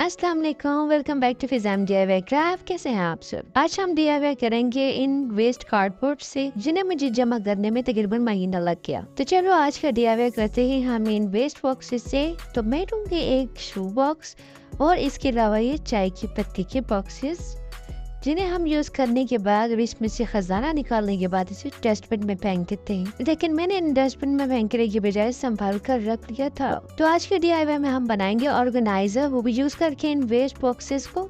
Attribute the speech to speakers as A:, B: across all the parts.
A: अस्सलाम वालेकुम, welcome back to फिजाम DIY क्राफ्ट। कैसे हैं आप सब? आज हम DIY करेंगे इन वेस्ट कार्डबोर्ड से, जिन्हें मुझे जमा करने में तकरीबन महीना लग गया। तो चलो आज का DIY करते हैं हम इन वेस्ट बॉक्सेस से। तो मैं लूंगी एक शू बॉक्स और इसके अलावा ये चाय की पत्ती के बॉक्सेस, जिन्हें हम यूज करने के बाद और इसमें से खजाना निकालने के बाद इसे डस्टबिन में फेंक देते हैं। लेकिन मैंने इन डस्टबिन में फेंकने की बजाय संभाल कर रख लिया था। तो आज के DIY में हम बनाएंगे ऑर्गेनाइजर, वो भी यूज करके इन वेस्ट बॉक्सेस को।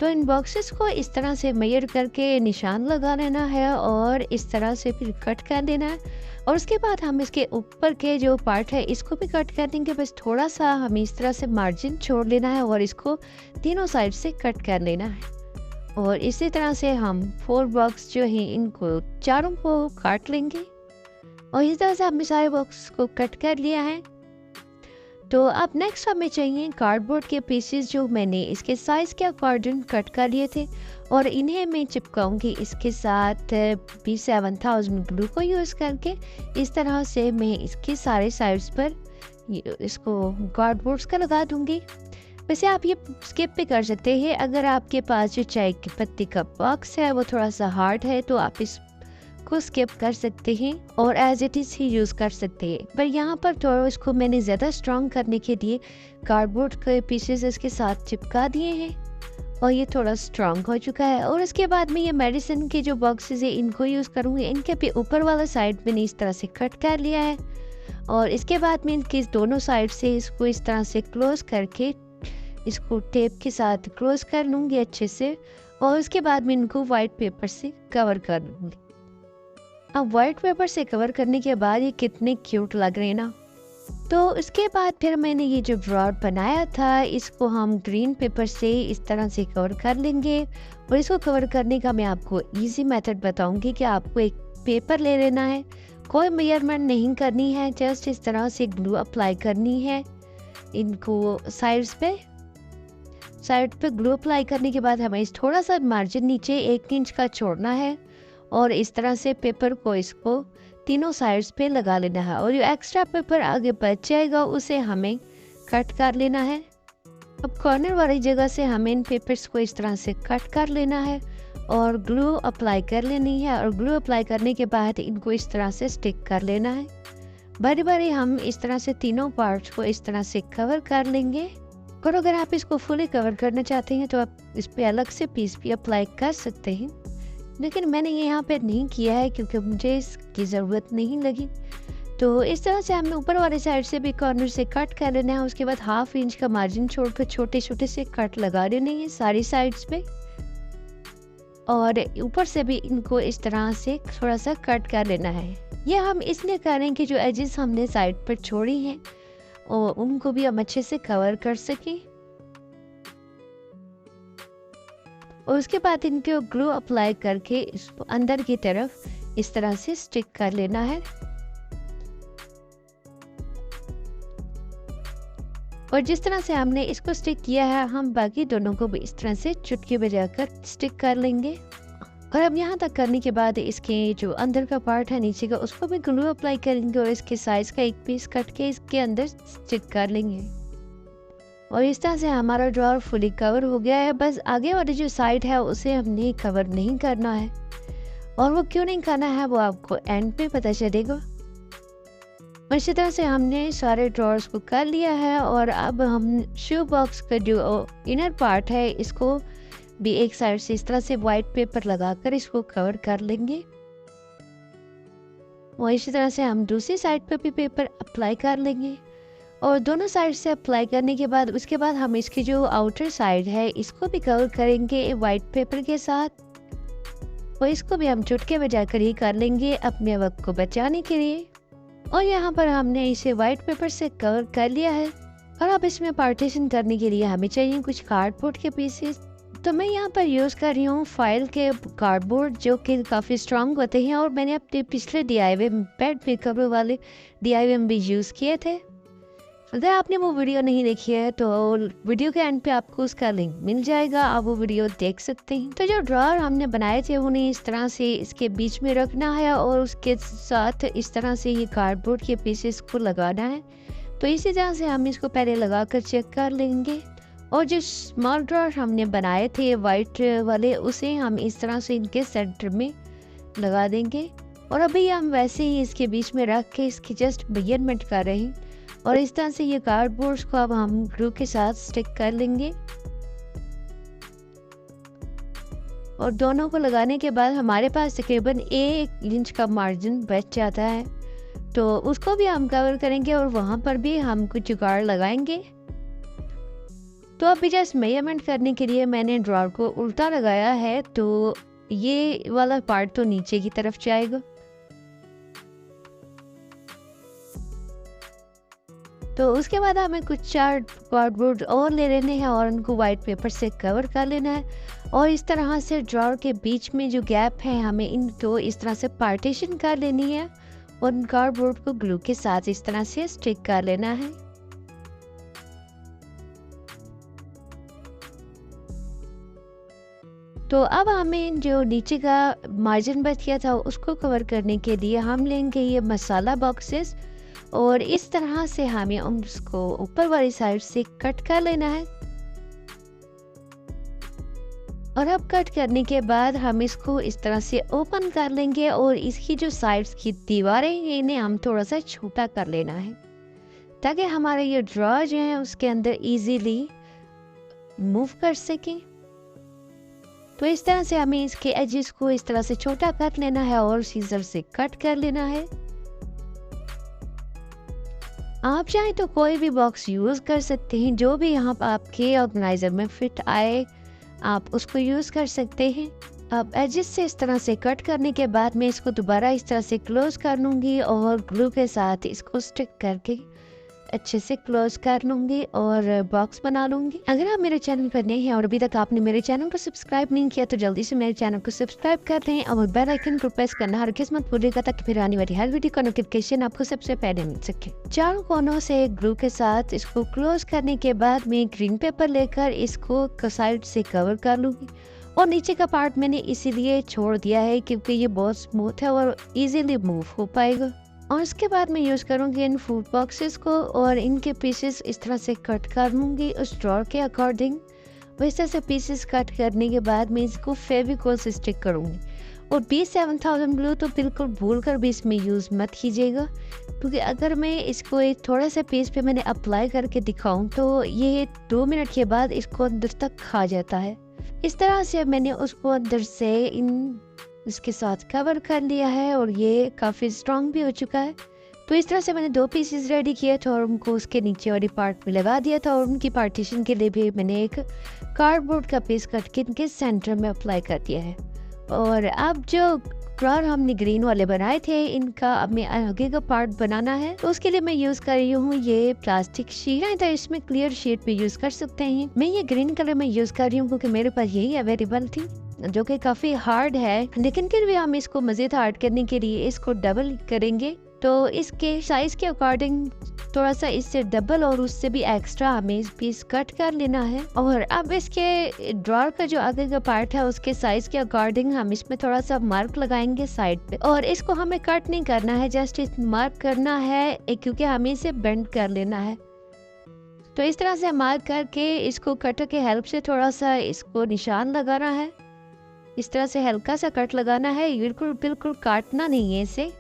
A: तो इन बॉक्सेस को इस तरह से मेजर करके निशान लगा लेना है और इस तरह से फिर कट कर देना है। और उसके बाद हम इसके ऊपर के जो पार्ट है इसको भी कट कर देंगे। बस थोड़ा सा हमें इस तरह से मार्जिन छोड़ लेना है और इसको तीनों साइड से कट कर लेना है। और इसी तरह से हम 4 बॉक्स जो है इनको चारों को काट लेंगे। और इस तरह से हमने सारे बॉक्स को कट कर लिया है। तो अब नेक्स्ट हमें चाहिए कार्डबोर्ड के पीसेस, जो मैंने इसके साइज के अकॉर्डिंग कट कर लिए थे। और इन्हें मैं चिपकाऊंगी इसके साथ B7000 ग्लू को यूज़ करके। इस तरह से मैं इसके सारे साइड्स पर इसको कार्डबोर्ड्स का लगा दूंगी। वैसे आप ये स्किप भी कर सकते हैं। अगर आपके पास जो चाय की पत्ती का बॉक्स है वो थोड़ा सा हार्ड है तो आप को स्किप कर सकते हैं और एज इट इज ही यूज कर सकते हैं। पर यहाँ पर थोड़ा इसको मैंने ज्यादा स्ट्रॉन्ग करने के लिए कार्डबोर्ड के पीसेस इसके साथ चिपका दिए हैं और ये थोड़ा स्ट्रॉन्ग हो चुका है। और उसके बाद में ये मेडिसिन के जो बॉक्सेस है इनको यूज करूंगी। इनके भी ऊपर वाला साइड मैंने इस तरह से कट कर लिया है और इसके बाद में इनके दोनों साइड से इसको इस तरह से क्लोज करके इसको टेप के साथ क्लोज कर लूंगी अच्छे से। और उसके बाद में इनको व्हाइट पेपर से कवर कर लूंगी। अब व्हाइट पेपर से कवर करने के बाद ये कितने क्यूट लग रहे हैं ना। तो उसके बाद फिर मैंने ये जो ड्रॉर बनाया था इसको हम ग्रीन पेपर से इस तरह से कवर कर लेंगे। और इसको कवर करने का मैं आपको इजी मेथड बताऊंगी कि आपको एक पेपर ले लेना है, कोई मेजरमेंट नहीं करनी है, जस्ट इस तरह से ग्लू अप्लाई करनी है। इनको साइड पे ग्लू अप्लाई करने के बाद हमें थोड़ा सा मार्जिन नीचे 1 इंच का छोड़ना है और इस तरह से पेपर को इसको तीनों साइड्स पे लगा लेना है। और जो एक्स्ट्रा पेपर आगे बच जाएगा उसे हमें कट कर लेना है। अब कॉर्नर वाली जगह से हमें इन पेपर्स को इस तरह से कट कर लेना है और ग्लू अप्लाई कर लेनी है। और ग्लू अप्लाई करने के बाद इनको इस तरह से स्टिक कर लेना है। बारी बारी हम इस तरह से तीनों पार्ट्स को इस तरह से कवर कर लेंगे। और अगर आप इसको फुली कवर करना चाहते हैं तो आप इस पे अलग से पीस भी अप्लाई कर सकते हैं, लेकिन मैंने ये यहाँ पे नहीं किया है क्योंकि मुझे इसकी ज़रूरत नहीं लगी। तो इस तरह से हमें ऊपर वाले साइड से भी कॉर्नर से कट कर लेना है। उसके बाद 1/2 इंच का मार्जिन छोड़कर छोटे छोटे से कट लगा देने हैं सारी साइड्स पे। और ऊपर से भी इनको इस तरह से थोड़ा सा कट कर लेना है। ये हम इसलिए करें कि जो एजेस हमने साइड पर छोड़ी हैं और उनको भी हम अच्छे से कवर कर सकें। और उसके बाद इनके ग्लू अप्लाई करके इसको अंदर की तरफ इस तरह से स्टिक कर लेना है। और जिस तरह से हमने इसको स्टिक किया है हम बाकी दोनों को भी इस तरह से चुटकी बजाकर स्टिक कर लेंगे। और अब यहाँ तक करने के बाद इसके जो अंदर का पार्ट है नीचे का उसको भी ग्लू अप्लाई करेंगे और इसके साइज का एक पीस कट के इसके अंदर स्टिक कर लेंगे। और इस तरह से हमारा ड्रॉर फुली कवर हो गया है। बस आगे वाली जो साइड है उसे हमने कवर नहीं करना है। और वो क्यों नहीं करना है वो आपको एंड पे पता चलेगा। इसी तरह से हमने सारे ड्रॉर्स को कर लिया है। और अब हम शू बॉक्स का जो इनर पार्ट है इसको भी एक साइड से इस तरह से व्हाइट पेपर लगाकर इसको कवर कर लेंगे। और इसी तरह से हम दूसरी साइड पर भी पेपर अप्लाई कर लेंगे। और दोनों साइड से अप्लाई करने के बाद उसके बाद हम इसकी जो आउटर साइड है इसको भी कवर करेंगे व्हाइट पेपर के साथ। और इसको भी हम चुटके बजाकर ही कर लेंगे अपने वक्त को बचाने के लिए। और यहाँ पर हमने इसे व्हाइट पेपर से कवर कर लिया है। और अब इसमें पार्टीशन करने के लिए हमें चाहिए कुछ कार्डबोर्ड के पीसेस। तो मैं यहाँ पर यूज़ कर रही हूँ फाइल के कार्डबोर्ड, जो कि काफ़ी स्ट्रांग होते हैं। और मैंने अपने पिछले DIY बेड पे कवर वाले DIY में भी यूज़ किए थे। अगर आपने वो वीडियो नहीं देखी है तो वीडियो के एंड पे आपको उसका लिंक मिल जाएगा, आप वो वीडियो देख सकते हैं। तो जो ड्रॉर हमने बनाए थे उन्हें इस तरह से इसके बीच में रखना है और उसके साथ इस तरह से ये कार्डबोर्ड के पीसेस को लगाना है। तो इसी तरह से हम इसको पहले लगा कर चेक कर लेंगे। और जो स्मॉल ड्रॉर हमने बनाए थे वाइट वाले, उसे हम इस तरह से इनके सेंटर में लगा देंगे। और अभी हम वैसे ही इसके बीच में रख के इसकी जस्ट मेजरमेंट कर रहे हैं। और इस तरह से ये कार्डबोर्ड को अब हम ग्लू के साथ स्टिक कर लेंगे। और दोनों को लगाने के बाद हमारे पास तकरीबन 1 इंच का मार्जिन बच जाता है, तो उसको भी हम कवर करेंगे और वहाँ पर भी हम कुछ जुगाड़ लगाएंगे। तो अभी जस्ट मेजरमेंट करने के लिए मैंने ड्रॉर को उल्टा लगाया है, तो ये वाला पार्ट तो नीचे की तरफ जाएगा। तो उसके बाद हमें कुछ 4 कार्डबोर्ड और ले लेने हैं और उनको वाइट पेपर से कवर कर लेना है। और इस तरह से ड्रॉर के बीच में जो गैप है हमें इनको इस तरह से पार्टीशन कर लेनी है और उन कार्डबोर्ड को ग्लू के साथ इस तरह से स्टिक कर लेना है। तो अब हमें जो नीचे का मार्जिन बच गया था उसको कवर करने के लिए हम लेंगे ये मसाला बॉक्सेस और इस तरह से हमें उसको ऊपर वाली साइड से कट कर लेना है। और अब कट करने के बाद हम इसको इस तरह से ओपन कर लेंगे और इसकी जो साइड्स की दीवारें हैं इन्हें हम थोड़ा सा छोटा कर लेना है ताकि हमारे ये ड्रॉर जो है उसके अंदर इजीली मूव कर सकें। तो इस तरह से हमें इसके एजेस को इस तरह से छोटा कर लेना है और सीजर से कट कर लेना है। आप चाहे तो कोई भी बॉक्स यूज कर सकते हैं, जो भी यहाँ आपके ऑर्गेनाइजर में फिट आए आप उसको यूज कर सकते हैं। अब एजेस से इस तरह से कट करने के बाद मैं इसको दोबारा इस तरह से क्लोज कर लूंगी और ग्लू के साथ इसको स्टिक करके अच्छे से क्लोज कर लूंगी और बॉक्स बना लूंगी। अगर आप मेरे चैनल पर नए हैं और अभी तक आपने मेरे चैनल को सब्सक्राइब नहीं किया तो जल्दी से मेरे चैनल को सब्सक्राइब कर दें और बेल आइकन को प्रेस करना हरगिज़ मत भूलिएगा ताकि फिर आने वाली हर वीडियो का नोटिफिकेशन आपको सबसे पहले मिल सके। चारों कोनों से ग्लू के साथ इसको क्लोज करने के बाद मैं ग्रीन पेपर लेकर इसको साइड से कवर कर लूंगी। और नीचे का पार्ट मैंने इसीलिए छोड़ दिया है क्योंकि ये बहुत स्मूथ है और इजीली मूव हो पाएगा। और इसके बाद मैं यूज़ करूँगी इन फूड बॉक्सेस को और इनके पीसेस इस तरह से कट कर लूँगी उस ड्रॉर के अकॉर्डिंग। इस तरह से पीसेस कट करने के बाद मैं इसको फेविकोल से स्टिक करूँगी। और B7000 ग्लू तो बिल्कुल भूल कर भी इसमें यूज़ मत कीजिएगा क्योंकि अगर मैं इसको एक थोड़ा सा पीस पे मैंने अप्लाई करके दिखाऊँ तो ये 2 मिनट के बाद इसको अंदर तक खा जाता है। इस तरह से मैंने उसको अंदर से इसके साथ कवर कर लिया है और ये काफ़ी स्ट्रॉन्ग भी हो चुका है। तो इस तरह से मैंने 2 पीसेस रेडी किए थे और उनको उसके नीचे वाली पार्ट में लगा दिया था और उनकी पार्टीशन के लिए भी मैंने एक कार्डबोर्ड का पीस कट के इनके सेंटर में अप्लाई कर दिया है। और अब जो ड्रॉर हमने ग्रीन वाले बनाए थे इनका अब मैं आगे का पार्ट बनाना है, तो उसके लिए मैं यूज़ कर रही हूँ ये प्लास्टिक शीट है, तो इसमें क्लियर शीट भी यूज़ कर सकते हैं। मैं ये ग्रीन कलर में यूज़ कर रही हूँ क्योंकि मेरे पास यही अवेलेबल थी जो कि काफ़ी हार्ड है, लेकिन फिर भी हम इसको मज़ीद हार्ड करने के लिए इसको डबल करेंगे। तो इसके साइज़ के अकॉर्डिंग थोड़ा सा इससे डबल और उससे भी एक्स्ट्रा हमें पीस कट कर लेना है। और अब इसके ड्रॉर का जो आगे का पार्ट है उसके साइज़ के अकॉर्डिंग हम इसमें थोड़ा सा मार्क लगाएंगे साइड पे और इसको हमें कट नहीं करना है, जस्ट इस मार्क करना है क्योंकि हमें इसे बेंड कर लेना है। तो इस तरह से मार्क करके इसको कटर के हेल्प से थोड़ा सा इसको निशान लगाना है। इस तरह से हल्का सा कट लगाना है, बिल्कुल काटना नहीं है इसे।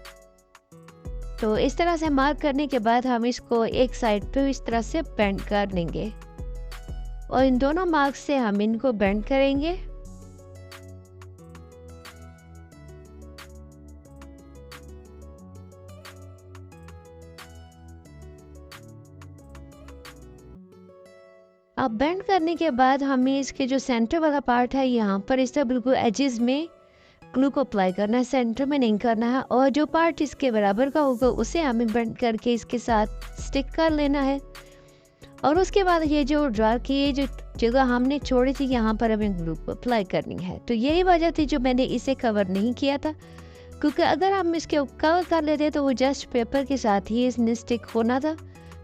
A: तो इस तरह से मार्क करने के बाद हम इसको एक साइड पे इस तरह से बेंड कर लेंगे और इन दोनों मार्क से हम इनको बेंड करेंगे। अब बेंड करने के बाद हमें इसके जो सेंटर वाला पार्ट है यहाँ पर इस तरह बिल्कुल एजेस में ग्लू को अप्लाई करना है, सेंटर में नहीं करना है। और जो पार्ट इसके बराबर का होगा उसे हमें बेंड करके इसके साथ स्टिक कर लेना है। और उसके बाद ये जो ड्रॉर की ये जो जगह हमने छोड़ी थी यहाँ पर हमें ग्लू को अप्लाई करनी है। तो यही वजह थी जो मैंने इसे कवर नहीं किया था, क्योंकि अगर हम इसके कवर कर लेते तो वो जस्ट पेपर के साथ ही इसने स्टिक होना था।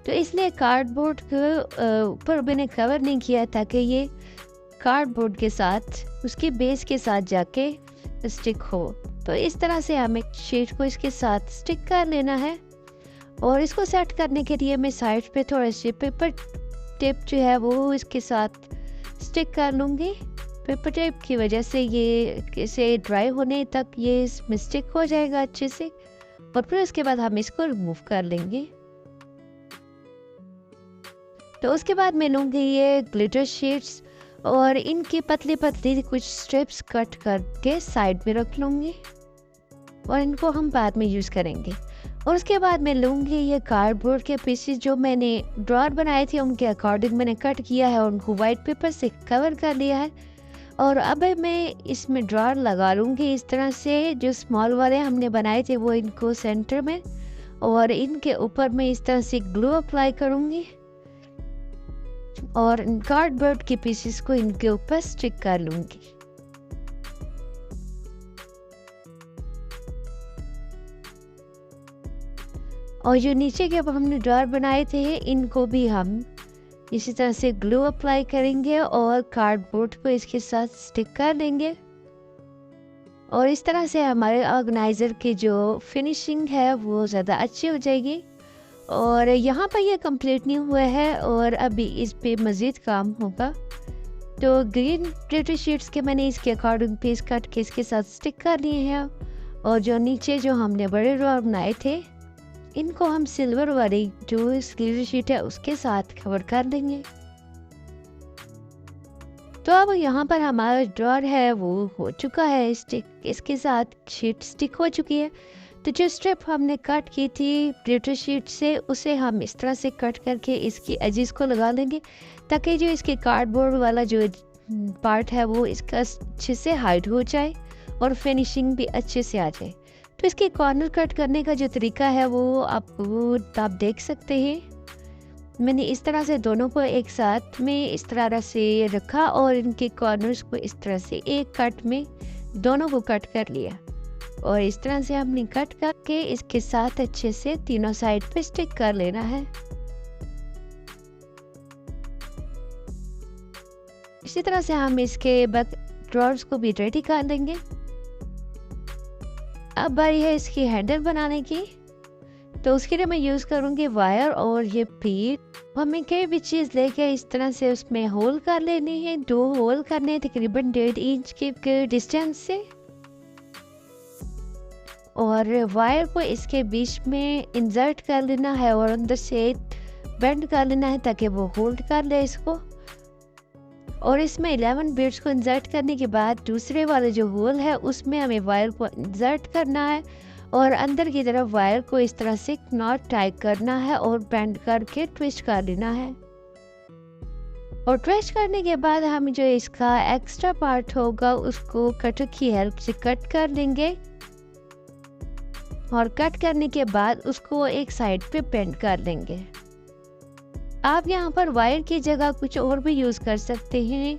A: तो इसलिए कार्डबोर्ड के ऊपर मैंने कवर नहीं किया ताकि ये कार्डबोर्ड के साथ उसके बेस के साथ जाके स्टिक हो। तो इस तरह से हमें शीट को इसके साथ स्टिक कर लेना है और इसको सेट करने के लिए मैं साइड पे थोड़ा सी पेपर टेप जो है वो इसके साथ स्टिक कर लूँगी। पेपर टेप की वजह से ये इसे ड्राई होने तक ये इसमें स्टिक हो जाएगा अच्छे से, और फिर उसके बाद हम इसको रिमूव कर लेंगे। तो उसके बाद मैं लूँगी ये ग्लिटर शीट्स और इनकी पतली पतली कुछ स्ट्रिप्स कट करके साइड में रख लूँगी, और इनको हम बाद में यूज़ करेंगे। और उसके बाद मैं लूँगी ये कार्डबोर्ड के पीसेस जो मैंने ड्रॉर बनाए थे उनके अकॉर्डिंग मैंने कट किया है और उनको वाइट पेपर से कवर कर लिया है। और अब मैं इसमें ड्रॉर लगा लूँगी इस तरह से, जो स्मॉल वाले हमने बनाए थे वो इनको सेंटर में, और इनके ऊपर मैं इस तरह से ग्लू अप्लाई करूँगी और कार्डबोर्ड के पीसेस को इनके ऊपर स्टिक कर लूँगी। और जो नीचे के हमने ड्रॉर बनाए थे इनको भी हम इसी तरह से ग्लू अप्लाई करेंगे और कार्डबोर्ड को इसके साथ स्टिक कर देंगे, और इस तरह से हमारे ऑर्गेनाइज़र की जो फिनिशिंग है वो ज़्यादा अच्छी हो जाएगी। और यहाँ पर ये कंप्लीट नहीं हुआ है और अभी इस पे मज़ीद काम होगा। तो ग्रीन ग्लिटर शीट्स के मैंने इसके अकॉर्डिंग पीस कट के इसके साथ स्टिक कर लिए हैं, और जो नीचे जो हमने बड़े ड्रॉर बनाए थे इनको हम सिल्वर वाली जो ग्लिटर शीट है उसके साथ कवर कर देंगे। तो अब यहाँ पर हमारा ड्रॉर है वो हो चुका है स्टिक, इसके साथ शीट स्टिक हो चुकी है। तो जो स्ट्रिप हमने कट की थी ग्लिटर शीट से उसे हम इस तरह से कट करके इसकी एजेस को लगा लेंगे, ताकि जो इसके कार्डबोर्ड वाला जो पार्ट है वो इसका अच्छे से हाइड हो जाए और फिनिशिंग भी अच्छे से आ जाए। तो इसके कॉर्नर कट करने का जो तरीका है वो आप देख सकते हैं। मैंने इस तरह से दोनों को एक साथ में इस तरह से रखा और इनके कॉर्नर्स को इस तरह से एक कट में दोनों को कट कर लिया, और इस तरह से हमने कट करके इसके साथ अच्छे से तीनों साइड पे स्टिक कर लेना है। इसी तरह से हम इसके बाद ड्रॉर्स को भी रेडी कर लेंगे। अब बारी है इसकी हैंडल बनाने की, तो उसके लिए मैं यूज़ करूँगी वायर और ये पीट। हमें कोई भी चीज़ लेके इस तरह से उसमें होल कर लेने हैं, 2 होल करने तकरीबन 1.5 इंच के डिस्टेंस से, और वायर को इसके बीच में इंसर्ट कर लेना है और अंदर से बेंड कर लेना है ताकि वो होल्ड कर ले इसको। और इसमें 11 बीड्स को इंसर्ट करने के बाद दूसरे वाले जो होल है उसमें हमें वायर को इंसर्ट करना है और अंदर की तरफ वायर को इस तरह से नॉट टाइट करना है और बेंड करके ट्विस्ट कर लेना है। और ट्विस्ट करने के बाद हम जो इसका एक्स्ट्रा पार्ट होगा उसको कटर की हेल्प से कट कर देंगे, और कट करने के बाद उसको एक साइड पे बेंड कर देंगे। आप यहाँ पर वायर की जगह कुछ और भी यूज़ कर सकते हैं,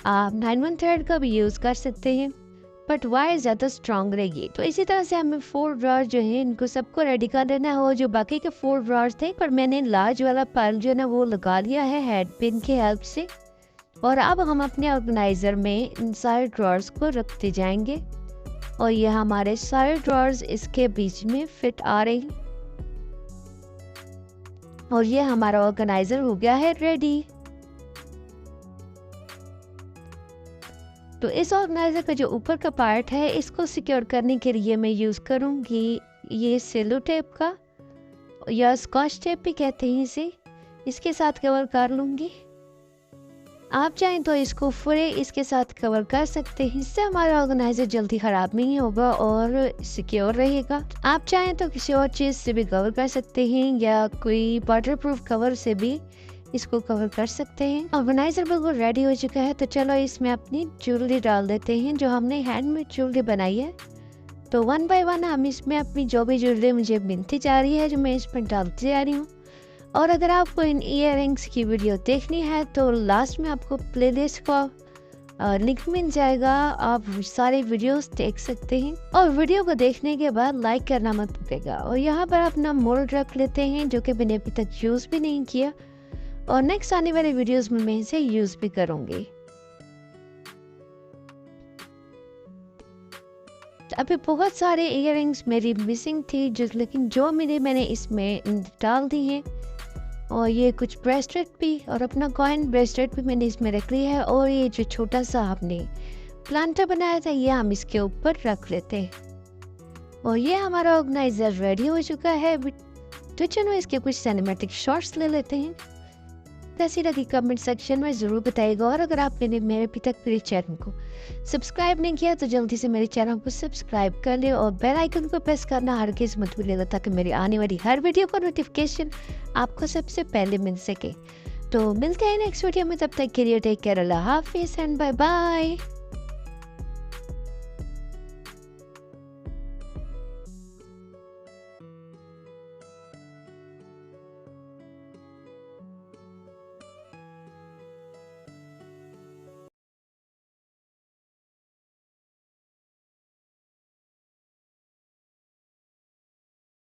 A: आप 9/1 थ्रेड का भी यूज़ कर सकते हैं, बट वायर ज़्यादा स्ट्रॉन्ग रहेगी। तो इसी तरह से हमें 4 ड्रॉर जो है इनको सबको रेडी कर लेना हो। जो बाकी के 4 ड्रॉर्स थे पर मैंने लार्ज वाला पर्ल जो है ना वो लगा लिया है हेड पिन की हेल्प से, और अब हम अपने ऑर्गेनाइज़र में इन सारे ड्रॉर्स को रखते जाएंगे, और ये हमारे सारे ड्रॉर्स इसके बीच में फिट आ रहे हैं, और ये हमारा ऑर्गेनाइजर हो गया है रेडी। तो इस ऑर्गेनाइजर का जो ऊपर का पार्ट है इसको सिक्योर करने के लिए मैं यूज़ करूँगी ये सेलो टेप का, या स्कॉच टेप भी कहते हैं इसे, इसके साथ कवर कर लूँगी। आप चाहें तो इसको पूरे इसके साथ कवर कर सकते हैं, इससे हमारा ऑर्गेनाइजर जल्दी ख़राब नहीं होगा और सिक्योर रहेगा। आप चाहें तो किसी और चीज़ से भी कवर कर सकते हैं, या कोई वाटरप्रूफ कवर से भी इसको कवर कर सकते हैं। ऑर्गेनाइजर बिल्कुल रेडी हो चुका है, तो चलो इसमें अपनी ज्वेलरी डाल देते हैं जो हमने हैंडमेड ज्वेलरी बनाई है। तो 1 बाय 1 हम इसमें अपनी जो भी ज्वेलरी मुझे मिलती जा रही है जो मैं इसमें डालती जा रही हूँ। और अगर आपको इन ईयररिंग्स की वीडियो देखनी है तो लास्ट में आपको प्लेलिस्ट का लिंक मिल जाएगा, आप सारे वीडियोस देख सकते हैं। और वीडियो को देखने के बाद लाइक करना मत भूलिएगा। और यहाँ पर अपना मोल्ड रख लेते हैं जो कि मैंने अभी तक यूज़ भी नहीं किया, और नेक्स्ट आने वाले वीडियोस में मैं इसे यूज़ भी करूँगी। अभी बहुत सारे इयररिंग्स मेरी मिसिंग थी लेकिन जो मैंने इसमें डाल दी हैं। और ये कुछ ब्रेसलेट भी और अपना कॉइन ब्रेसलेट भी मैंने इसमें रख लिया है। और ये जो छोटा सा आपने प्लांटर बनाया था ये हम इसके ऊपर रख लेते हैं। और ये हमारा ऑर्गेनाइजर रेडी हो चुका है। तो चलो इसके कुछ सिनेमैटिक शॉट्स ले लेते हैं। कैसी लगी कमेंट सेक्शन में ज़रूर बताइएगा। और अगर आपने मेरे अभी तक मेरे चैनल को सब्सक्राइब नहीं किया तो जल्दी से मेरे चैनल को सब्सक्राइब कर ले और बेल आइकन को प्रेस करना हरगिज़ मत भूलिएगा ताकि मेरी आने वाली हर वीडियो का नोटिफिकेशन आपको सबसे पहले मिल सके। तो मिलते हैं नेक्स्ट वीडियो में, तब तक के लिए टेक केयर, अल्लाह हाफिज़ एंड बाय बाय।